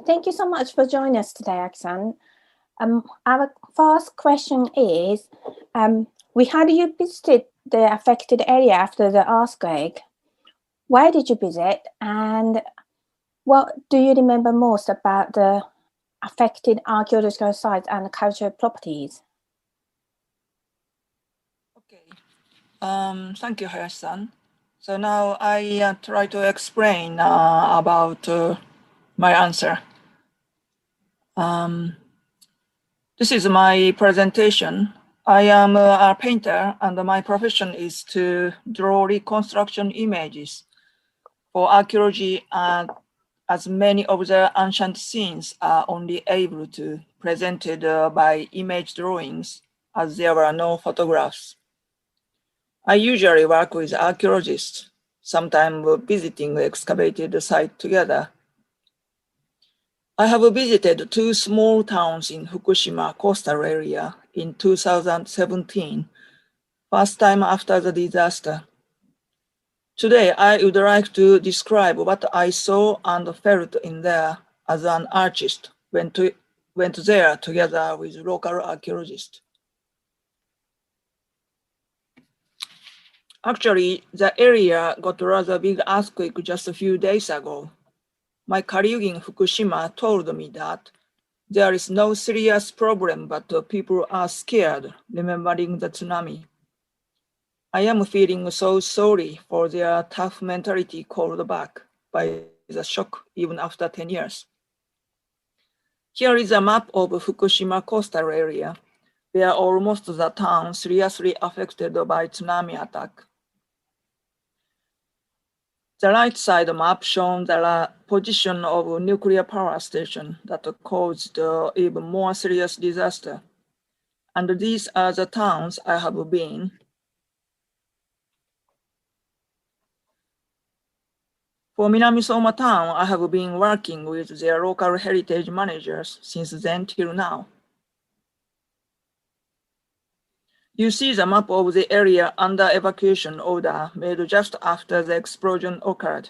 Thank you so much for joining us today, Aksan. Our first question is, we had you visited the affected area after the earthquake. Where did you visit, and what do you remember most about the affected archaeological sites and cultural properties? Okay. Thank you, Hayashi-san. So now I try to explain about my answer. This is my presentation. I am a painter, and my profession is to draw reconstruction images for archaeology, and as many of the ancient scenes are only able to presented by image drawings, as there were no photographs. I usually work with archaeologists, sometimes visiting the excavated site together. I have visited 2 small towns in Fukushima coastal area in 2017, first time after the disaster. Today, I would like to describe what I saw and felt in there as an artist went there together with local archaeologists. Actually, the area got a rather big earthquake just a few days ago. My colleague in Fukushima told me that there is no serious problem, but people are scared, remembering the tsunami. I am feeling so sorry for their tough mentality called back by the shock even after 10 years. Here is a map of Fukushima coastal area, where almost the town seriously affected by tsunami attack. The right side map shows the position of a nuclear power station that caused even more serious disaster. And these are the towns I have been. For Minamisoma town, I have been working with their local heritage managers since then till now. You see the map of the area under evacuation order made just after the explosion occurred.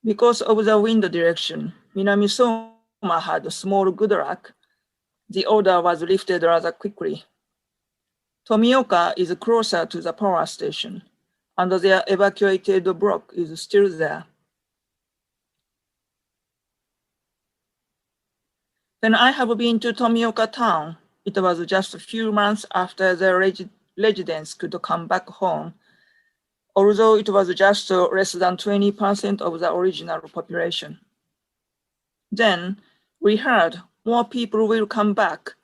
Because of the wind direction, Minamisoma had small good luck. The order was lifted rather quickly. Tomioka is closer to the power station, and their evacuated block is still there. When I have been to Tomioka town, it was just a few months after the residents could come back home, although it was just less than 20% of the original population. Then we heard more people will come back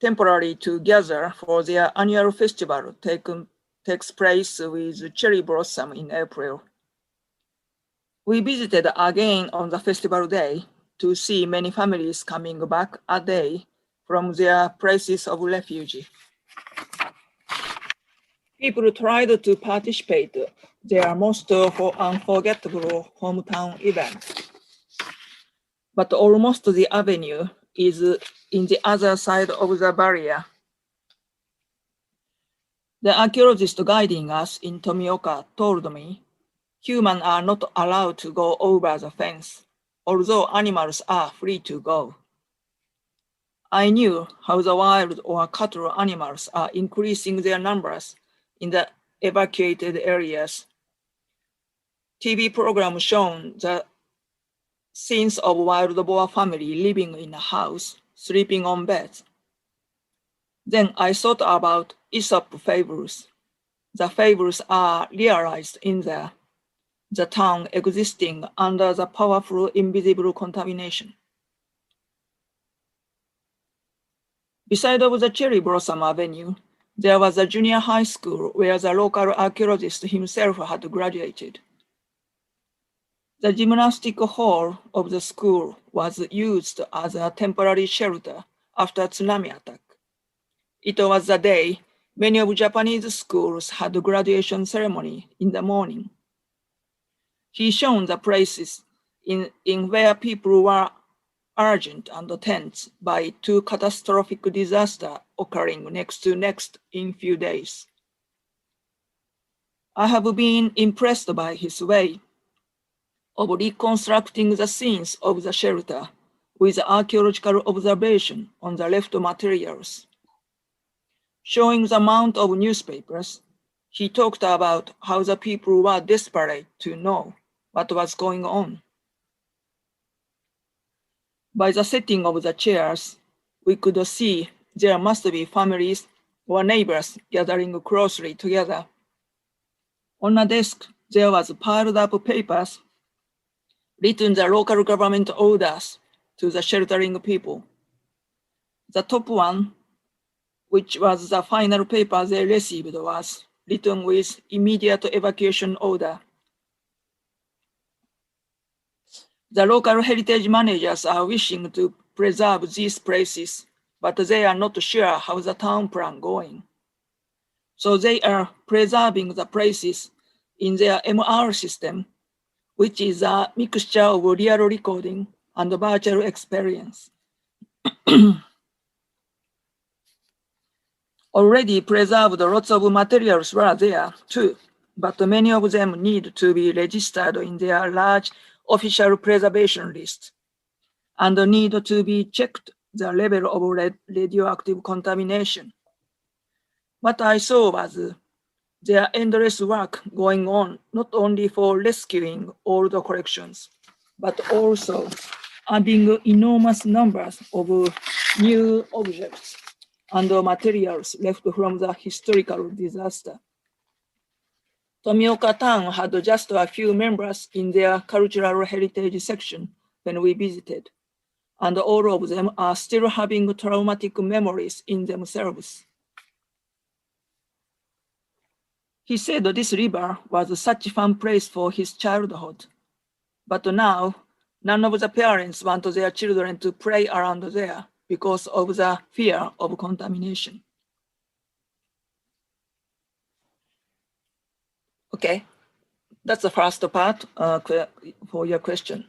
temporarily to gather for their annual festival takes place with cherry blossom in April. We visited again on the festival day to see many families coming back a day from their places of refuge. People tried to participate their most unforgettable hometown event. But almost the avenue is in the other side of the barrier. The archaeologist guiding us in Tomioka told me humans are not allowed to go over the fence, although animals are free to go. I knew how the wild or cattle animals are increasing their numbers in the evacuated areas. TV program shown the scenes of wild boar family living in a house, sleeping on beds. Then I thought about Aesop fables. The fables are realized in there, the town existing under the powerful invisible contamination. Beside of the Cherry Blossom Avenue, there was a junior high school where the local archaeologist himself had graduated. The gymnastic hall of the school was used as a temporary shelter after tsunami attack. It was the day many of Japanese schools had a graduation ceremony in the morning. He showed the places in where people were urgent and tense by 2 catastrophic disasters occurring next to next in few days. I have been impressed by his way. of reconstructing the scenes of the shelter with archaeological observation on the left materials. Showing the amount of newspapers, he talked about how the people were desperate to know what was going on. By the setting of the chairs, we could see there must be families or neighbors gathering closely together. On a desk, there was piled up papers written the local government orders to the sheltering people. The top one, which was the final paper they received, was written with immediate evacuation order. The local heritage managers are wishing to preserve these places, but they are not sure how the town plan going. So they are preserving the places in their MR system, which is a mixture of real recording and virtual experience. Already preserved lots of materials were there too, but many of them need to be registered in their large official preservation list and need to be checked the level of radioactive contamination. What I saw was their endless work going on, not only for rescuing old collections, but also adding enormous numbers of new objects and materials left from the historical disaster. Tomioka Town had just a few members in their cultural heritage section when we visited, and all of them are still having traumatic memories in themselves. He said this river was such a fun place for his childhood, but now none of the parents want their children to play around there because of the fear of contamination. Okay, that's the first part for your question.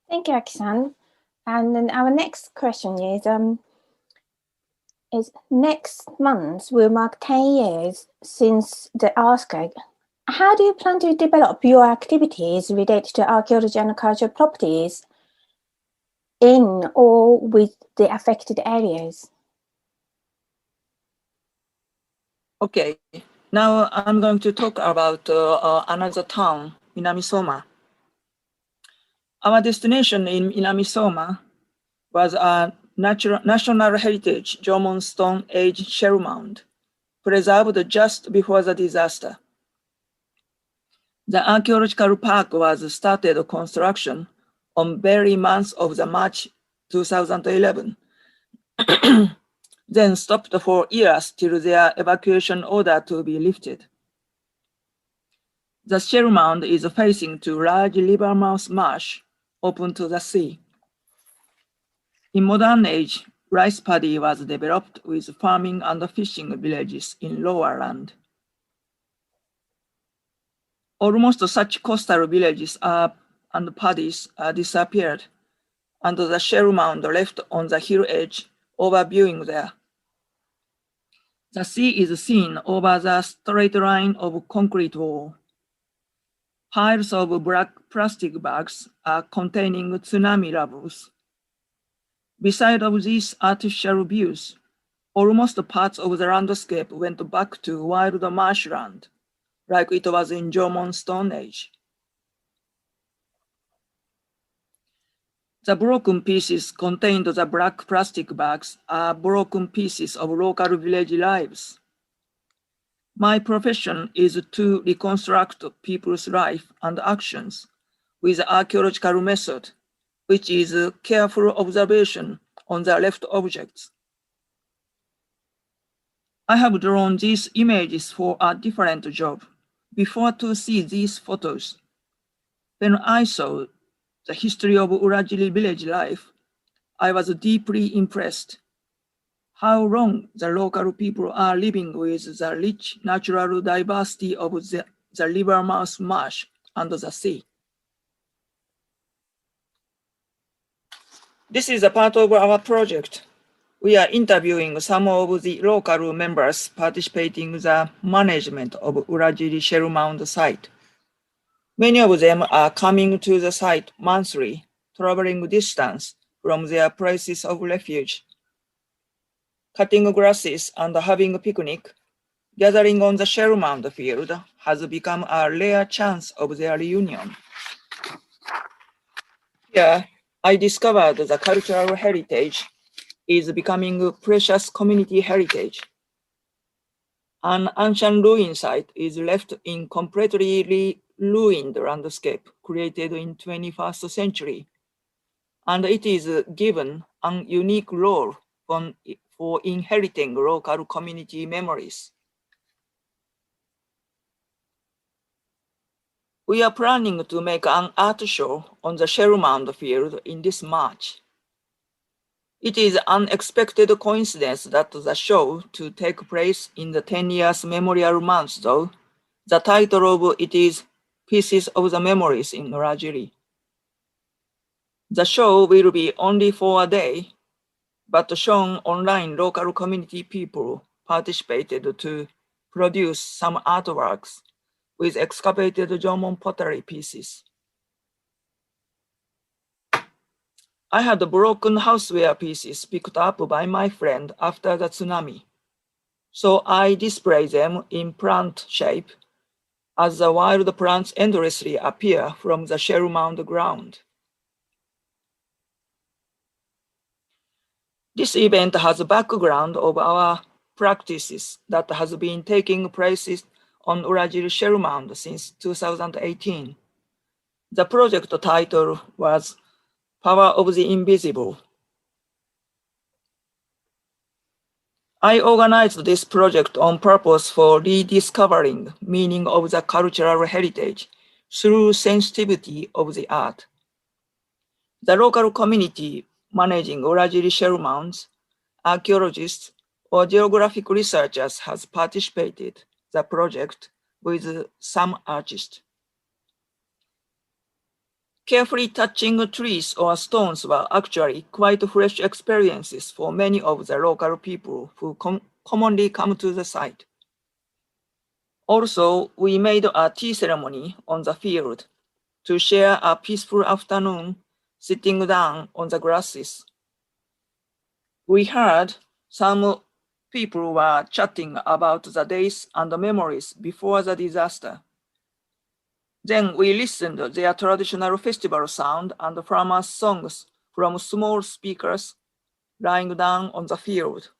Thank you, Aki-san. And then our next question is next month will mark 10 years since the earthquake. How do you plan to develop your activities related to archaeology and cultural properties in or with the affected areas? Okay, now I'm going to talk about another town, Minamisoma. Our destination in Minamisoma was a national heritage Jomon Stone Age shell mound, preserved just before the disaster. The archaeological park was started construction on very month of the March 2011, then stopped for years till their evacuation order to be lifted. The shell mound is facing to large river mouth marsh open to the sea. In modern age, rice paddy was developed with farming and fishing villages in lower land. Almost such coastal villages and paddies disappeared, and the shell mound left on the hill edge overviewing there. The sea is seen over the straight line of concrete wall. Piles of black plastic bags are containing tsunami levels. Beside of these artificial views, almost parts of the landscape went back to wild marshland, like it was in Jomon Stone Age. The broken pieces contained the black plastic bags are broken pieces of local village lives. My profession is to reconstruct people's life and actions with the archaeological method, which is careful observation on the left objects. I have drawn these images for a different job before to see these photos. When I saw the history of Urajiri village life, I was deeply impressed. How long the local people are living with the rich natural diversity of the river mouth marsh and the sea. This is a part of our project. We are interviewing some of the local members participating in the management of Urajiri Shell Mound site. Many of them are coming to the site monthly, traveling distance from their places of refuge. Cutting grasses and having a picnic, gathering on the shell mound field has become a rare chance of their reunion. Here, I discovered the cultural heritage is becoming precious community heritage. An ancient ruin site is left in completely ruined landscape created in 21st century, and it is given an unique role for inheriting local community memories. We are planning to make an art show on the Shell Mound field in this March. It is an unexpected coincidence that the show to take place in the 10 years memorial month though. The title of it is Pieces of the Memories in Rajiri. The show will be only for a day, but shown online local community people participated to produce some artworks with excavated Jomon pottery pieces. I had broken houseware pieces picked up by my friend after the tsunami, so I display them in plant shape as the wild plants endlessly appear from the shell mound ground. This event has a background of our practices that has been taking place on Urajiri Shell Mound since 2018. The project title was Power of the Invisible. I organized this project on purpose for rediscovering meaning of the cultural heritage through sensitivity of the art. The local community managing Urajiri Shell Mounds, archaeologists, or geographic researchers has participated the project with some artists. Carefully touching trees or stones were actually quite fresh experiences for many of the local people who commonly come to the site. Also, we made a tea ceremony on the field to share a peaceful afternoon sitting down on the grasses. We heard some people were chatting about the days and the memories before the disaster. Then we listened to their traditional festival sound and farmers' songs from small speakers lying down on the field.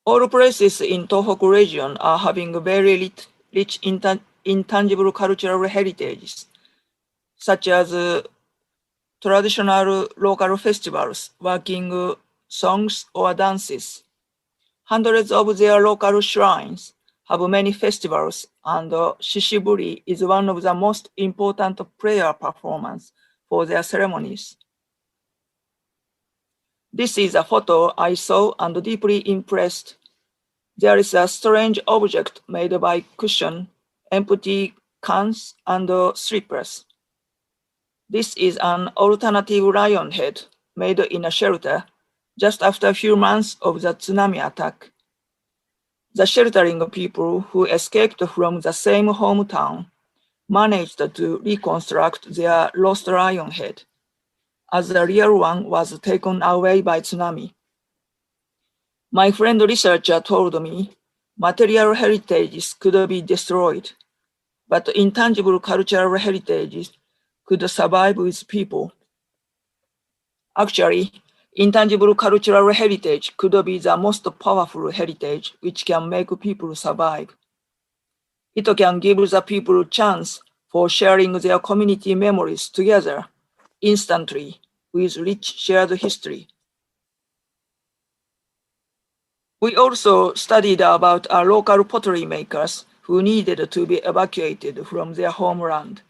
All places in Tohoku region are having very rich intangible cultural heritages, such as traditional local festivals, working songs or dances. Hundreds of their local shrines have many festivals, and Shishiburi is one of the most important prayer performances for their ceremonies. This is a photo I saw and deeply impressed. There is a strange object made by cushion, empty cans, and slippers. This is an alternative lion head made in a shelter just after a few months of the tsunami attack. The sheltering people who escaped from the same hometown managed to reconstruct their lost lion head, as the real one was taken away by tsunami. My friend researcher told me material heritages could be destroyed, but intangible cultural heritages could survive with people. Actually, intangible cultural heritage could be the most powerful heritage which can make people survive. It can give the people a chance for sharing their community memories together instantly with rich shared history. We also studied about our local pottery makers who needed to be evacuated from their homeland.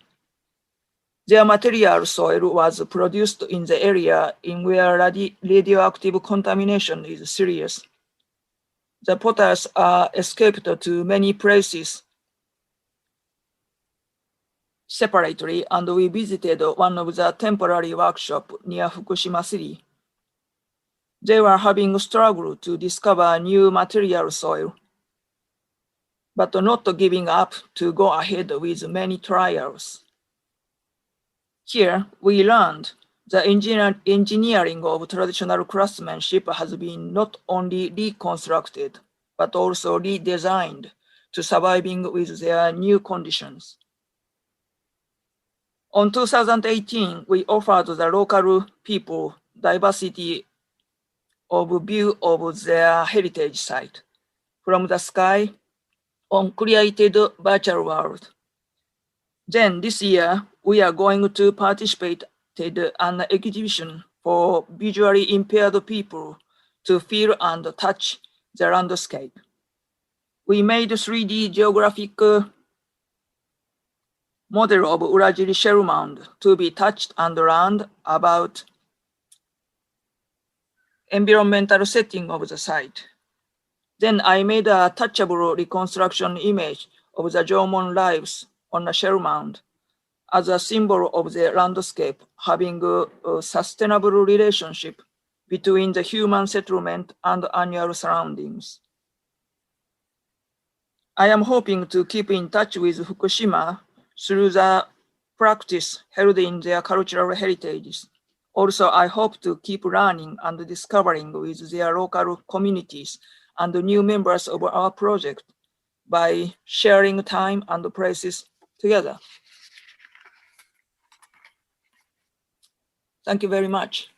Their material soil was produced in the area in where radioactive contamination is serious. The potters are escaped to many places separately, and we visited one of the temporary workshops near Fukushima City. They were having struggled to discover new material soil. but not giving up to go ahead with many trials. Here, we learned the engineering of traditional craftsmanship has been not only reconstructed, but also redesigned to surviving with their new conditions. On 2018, we offered the local people diversity of view of their heritage site from the sky on created virtual world. Then this year, we are going to participate in an exhibition for visually impaired people to feel and touch the landscape. We made 3D geographic model of Urajiri shell mound to be touched and learned about environmental setting of the site. Then I made a touchable reconstruction image of the Jomon lives on a shell mound as a symbol of the landscape having a sustainable relationship between the human settlement and annual surroundings. I am hoping to keep in touch with Fukushima through the practice held in their cultural heritages. Also, I hope to keep learning and discovering with their local communities and new members of our project by sharing time and places together. Thank you very much.